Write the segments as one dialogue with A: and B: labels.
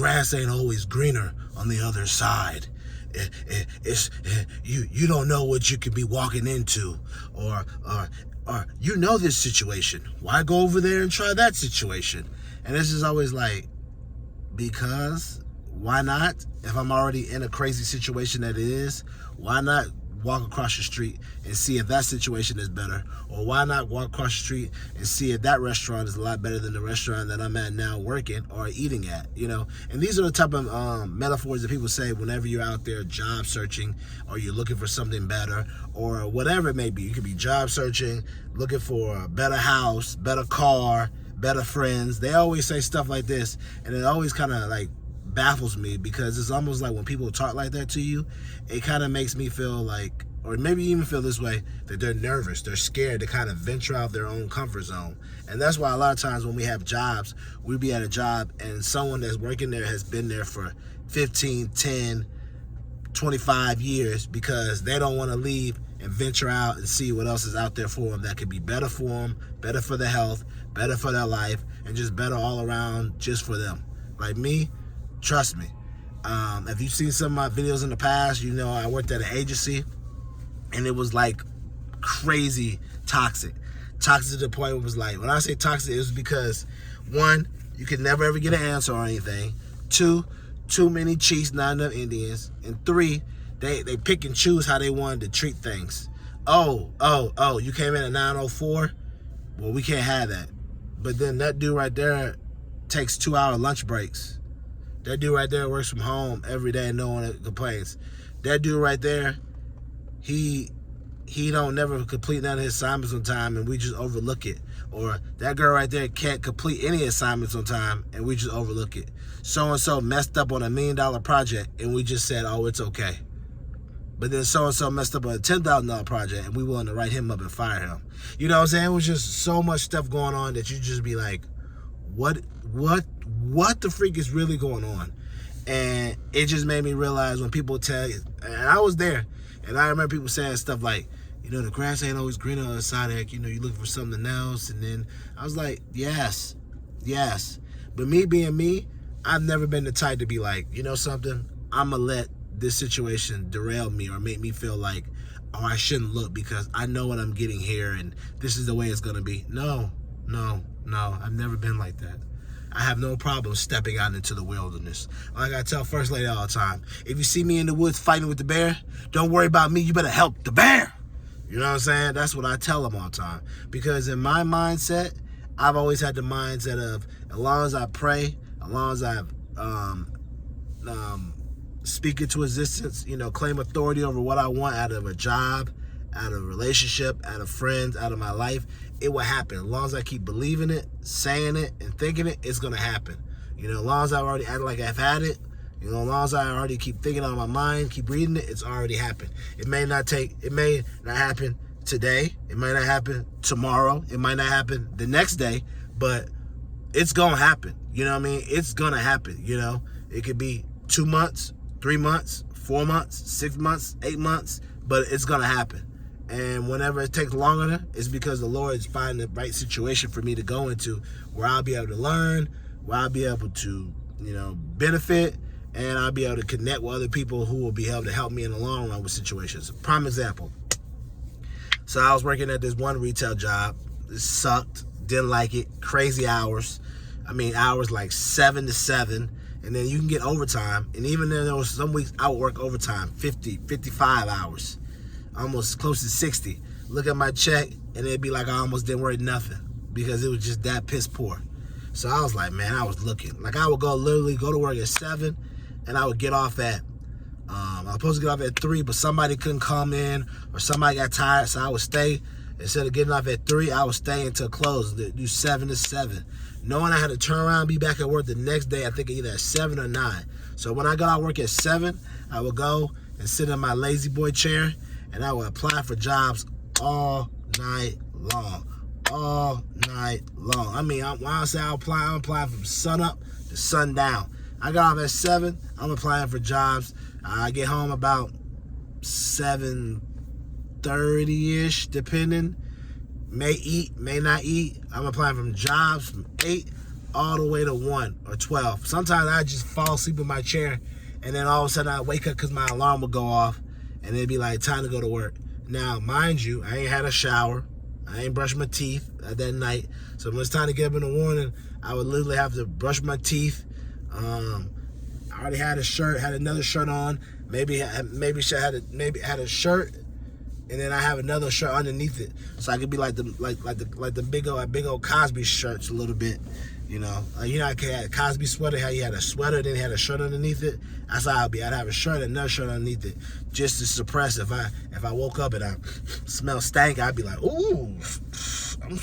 A: grass ain't always greener on the other side. You don't know what you could be walking into, or you know this situation. Why go over there and try that situation? And this is always like, because why not? If I'm already in a crazy situation that it is, why not walk across the street and see if that situation is better? Or why not walk across the street and see if that restaurant is a lot better than the restaurant that I'm at now working or eating at, you know? And these are the type of metaphors that people say whenever you're out there job searching, or you're looking for something better, or whatever it may be. You could be job searching, looking for a better house, better car, better friends. They always say stuff like this, and it always kind of like baffles me, because it's almost like when people talk like that to you, it kind of makes me feel like, or maybe even feel this way, that they're nervous, they're scared to kind of venture out their own comfort zone. And that's why a lot of times when we have jobs, we be at a job and someone that's working there has been there for 15, 10, 25 years, because they don't want to leave and venture out and see what else is out there for them that could be better for them, better for their health, better for their life, and just better all around just for them. Like me, trust me. If you've seen some of my videos in the past, you know I worked at an agency, and it was like crazy toxic. Toxic to the point where it was like, when I say toxic, it was because, one, you could never ever get an answer or anything. Two, too many chiefs, not enough Indians. And three, they pick and choose how they wanted to treat things. Oh, you came in at 9:04? Well, we can't have that. But then that dude right there takes 2-hour lunch breaks. That dude right there works from home every day and no one complains. That dude right there, he don't never complete none of his assignments on time and we just overlook it. Or that girl right there can't complete any assignments on time and we just overlook it. So-and-so messed up on $1 million project and we just said, oh, it's okay. But then so-and-so messed up on a $10,000 project and we willing to write him up and fire him. You know what I'm saying? It was just so much stuff going on that you just be like, what the freak is really going on? And it just made me realize when people tell you, and I was there, and I remember people saying stuff like, you know, the grass ain't always greener on the side of it, you know, you look for something else. And then I was like, yes. But me being me, I've never been the type to be like, you know something, I'm going to let this situation derail me or make me feel like, oh, I shouldn't look because I know what I'm getting here and this is the way it's going to be. No, I've never been like that. I have no problem stepping out into the wilderness. Like I tell First Lady all the time, if you see me in the woods fighting with the bear, don't worry about me, you better help the bear. You know what I'm saying? That's what I tell them all the time. Because in my mindset, I've always had the mindset of, as long as I pray, as long as I speak into existence, you know, claim authority over what I want out of a job, out of a relationship, out of friends, out of my life, it will happen. As long as I keep believing it, saying it, and thinking it, it's going to happen. You know, as long as I already act like I've had it, you know, as long as I already keep thinking on my mind, keep reading it, it's already happened. It may not happen today. It might not happen tomorrow. It might not happen the next day, but it's going to happen. You know what I mean? It's going to happen, you know. It could be 2 months, 3 months, 4 months, 6 months, 8 months, but it's going to happen. And whenever it takes longer, it's because the Lord is finding the right situation for me to go into where I'll be able to learn, where I'll be able to, you know, benefit, and I'll be able to connect with other people who will be able to help me in the long run with situations. Prime example. So I was working at this one retail job. It sucked. Didn't like it. Crazy hours. I mean, hours like 7 to 7. And then you can get overtime. And even then, there was some weeks I would work overtime, 50, 55 hours. Almost close to 60. Look at my check, and it'd be like I almost didn't work nothing because it was just that piss poor. So I was like, man, I was looking. Like I would literally go to work at 7, and I would get off at, I was supposed to get off at 3, but somebody couldn't come in, or somebody got tired, so I would stay. Instead of getting off at 3, I would stay until close, do 7 to 7. Knowing I had to turn around and be back at work the next day, I think either at 7 or 9. So when I got out of work at 7, I would go and sit in my lazy boy chair, and I would apply for jobs all night long. All night long. I mean, when I say I'm applying from sun up to sundown. I got off at 7. I'm applying for jobs. I get home about 7:30-ish, depending. May eat, may not eat. I'm applying from jobs from 8 all the way to 1 or 12. Sometimes I just fall asleep in my chair, and then all of a sudden I wake up because my alarm would go off, and it'd be like, time to go to work. Now, mind you, I ain't had a shower. I ain't brushed my teeth that night. So when it's time to get up in the morning, I would literally have to brush my teeth. I already had a shirt, had another shirt on. Maybe had a shirt, and then I have another shirt underneath it, so I could be like the big old Cosby shirts a little bit, you know. I had a Cosby sweater, how you had a sweater, then you had a shirt underneath it. That's how I'd be. I'd have a shirt and another shirt underneath it, just to suppress if I woke up and I smell stank, I'd be like, ooh, I'm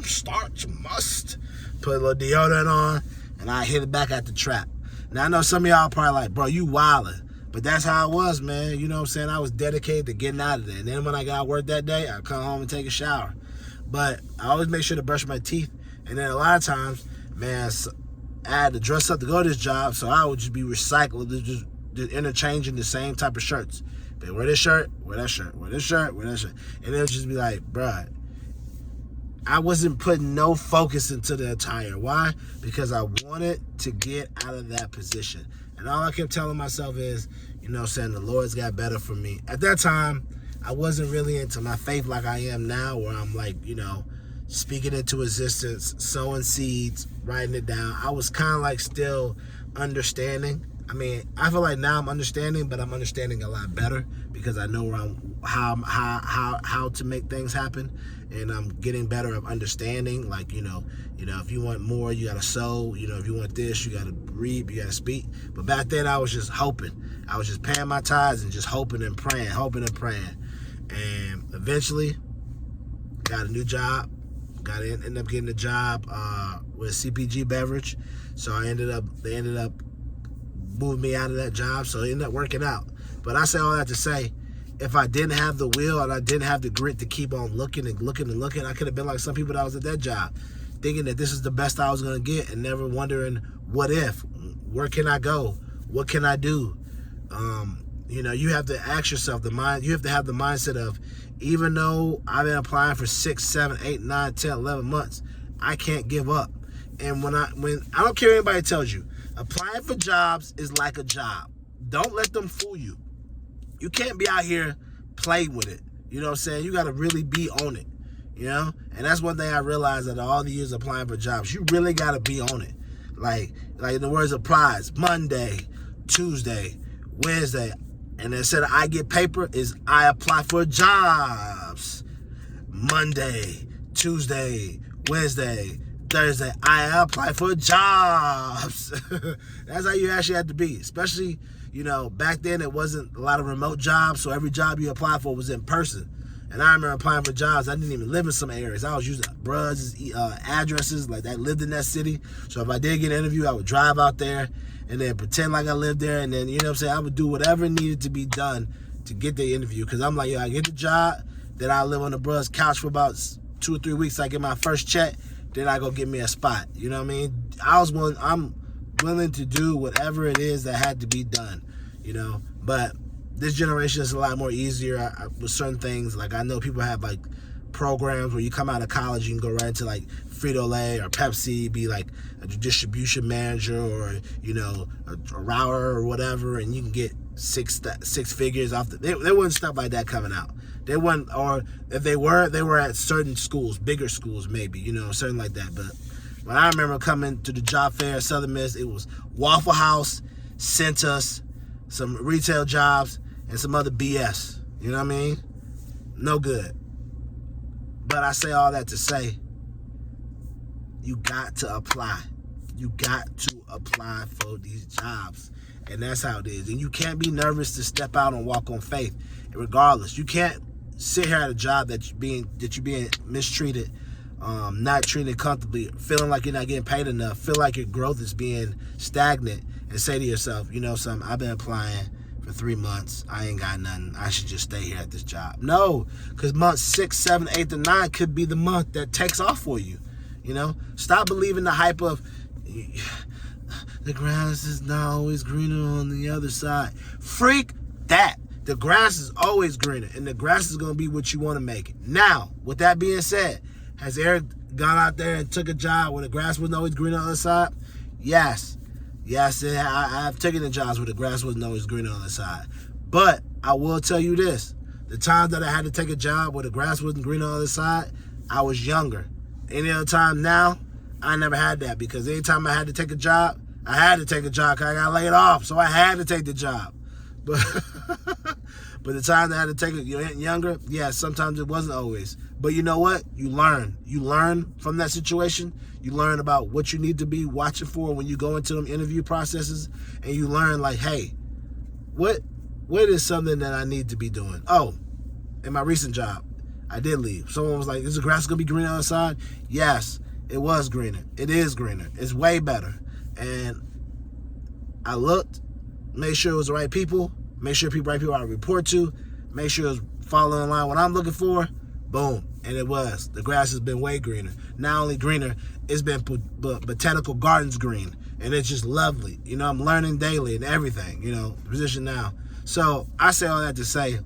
A: starch must. Put a little deodorant on, and I hit it back at the trap. Now I know some of y'all probably like, bro, you wildin'. But that's how it was, man. You know what I'm saying? I was dedicated to getting out of there. And then when I got out work that day, I'd come home and take a shower. But I always make sure to brush my teeth. And then a lot of times, man, I had to dress up to go to this job, so I would just be recycled, just interchanging the same type of shirts. They wear this shirt, wear that shirt, wear this shirt, wear that shirt. And it would just be like, bruh, I wasn't putting no focus into the attire. Why? Because I wanted to get out of that position. And all I kept telling myself is, you know, saying the Lord's got better for me. At that time, I wasn't really into my faith like I am now, where I'm like, you know, speaking into existence, sowing seeds, writing it down. I was kind of like still understanding. I mean, I feel like now I'm understanding, but I'm understanding a lot better because I know where how to make things happen, and I'm getting better at understanding. Like, you know, if you want more, you gotta sow. You know, if you want this, you gotta reap, you gotta speak. But back then, I was just hoping. I was just paying my tithes and just hoping and praying, and eventually got a new job. Ended up getting a job with CPG Beverage. So they ended up moving me out of that job, so it ended up working out. But I say all that to say, if I didn't have the will and I didn't have the grit to keep on looking, I could have been like some people that was at that job, thinking that this is the best I was going to get and never wondering, what if? Where can I go? What can I do? You know, you have to ask yourself, you have to have the mindset of, even though I've been applying for 6, 7, 8, 9, 10, 11 months, I can't give up. And when I don't care what anybody tells you, applying for jobs is like a job. Don't let them fool you. You can't be out here playing with it. You know what I'm saying? You got to really be on it, you know? And that's one thing I realized that all the years applying for jobs, you really got to be on it. Like in the words of Prize, Monday, Tuesday, Wednesday, and instead of I get paper is I apply for jobs. Monday, Tuesday, Wednesday, Thursday, I apply for jobs. That's how you actually have to be. Especially, you know, back then it wasn't a lot of remote jobs, so every job you applied for was in person. And I remember applying for jobs. I didn't even live in some areas. I was using bruh's addresses, like I lived in that city. So if I did get an interview, I would drive out there and then pretend like I lived there. And then, you know what I'm saying, I would do whatever needed to be done to get the interview. Because I'm like, yo, I get the job, then I live on the bruh's couch for about 2 or 3 weeks. I get my first check, then I go get me a spot. You know what I mean? I'm willing to do whatever it is that had to be done, you know. But this generation is a lot more easier with certain things. Like, I know people have like programs where you come out of college, you can go right into like Frito-Lay or Pepsi, be like a distribution manager, or, you know, a router or whatever, and you can get six figures off there wasn't stuff like that coming out. They weren't, or if they were at certain schools, bigger schools maybe, you know, something like that. But when I remember coming to the job fair at Southern Miss, it was Waffle House sent us some retail jobs and some other BS. You know what I mean? No good. But I say all that to say, you got to apply. You got to apply for these jobs. And that's how it is. And you can't be nervous to step out and walk on faith. Regardless, you can't sit here at a job that you're being mistreated, not treated comfortably, feeling like you're not getting paid enough, feel like your growth is being stagnant, and say to yourself, you know something, I've been applying for 3 months, I ain't got nothing, I should just stay here at this job. No, because month 6, 7, 8, and 9 could be the month that takes off for you. You know, stop believing the hype of the grass is not always greener on the other side. Freak that. The grass is always greener, and the grass is going to be what you want to make it. Now, with that being said, has Eric gone out there and took a job where the grass wasn't always green on the other side? Yes. Yes, I've taken the jobs where the grass wasn't always green on the other side. But I will tell you this. The times that I had to take a job where the grass wasn't green on the other side, I was younger. Any other time now, I never had that, because anytime I had to take a job, I had to take a job because I got laid off, so I had to take the job. But but the time that I had to take it younger, yeah, sometimes it wasn't always. But you know what? You learn. You learn from that situation. You learn about what you need to be watching for when you go into them interview processes, and you learn like, hey, what is something that I need to be doing? Oh, in my recent job, I did leave. Someone was like, is the grass going to be green on the side? Yes, it was greener. It is greener. It's way better. And I looked, made sure it was the right people, make sure right people I report to, make sure it was following in line what I'm looking for. Boom. And it was. The grass has been way greener. Not only greener, it's been botanical gardens green. And it's just lovely. You know, I'm learning daily and everything, you know, position now. So I say all that to say,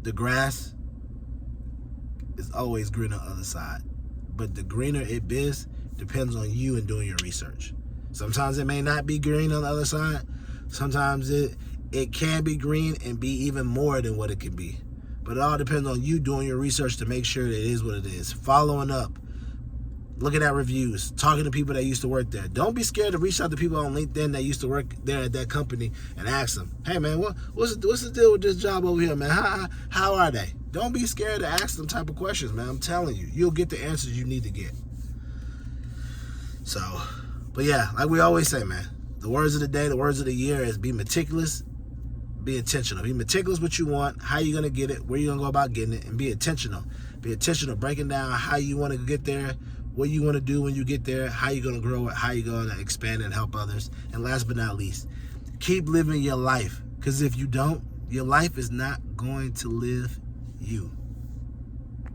A: the grass is always green on the other side. But the greener it is depends on you and doing your research. Sometimes it may not be green on the other side. Sometimes it can be green and be even more than what it can be. But it all depends on you doing your research to make sure that it is what it is. Following up, looking at reviews, talking to people that used to work there. Don't be scared to reach out to people on LinkedIn that used to work there at that company and ask them, hey man, what's the deal with this job over here, man? How are they? Don't be scared to ask them type of questions, man. I'm telling you, you'll get the answers you need to get. So, but yeah, like we always say, man, the words of the day, the words of the year is be meticulous, be intentional. Be meticulous what you want, how you going to get it, where you going to go about getting it, and be intentional. Be intentional, breaking down how you want to get there, what you want to do when you get there, how you're going to grow it, how you're going to expand and help others. And last but not least, keep living your life. Because if you don't, your life is not going to live you.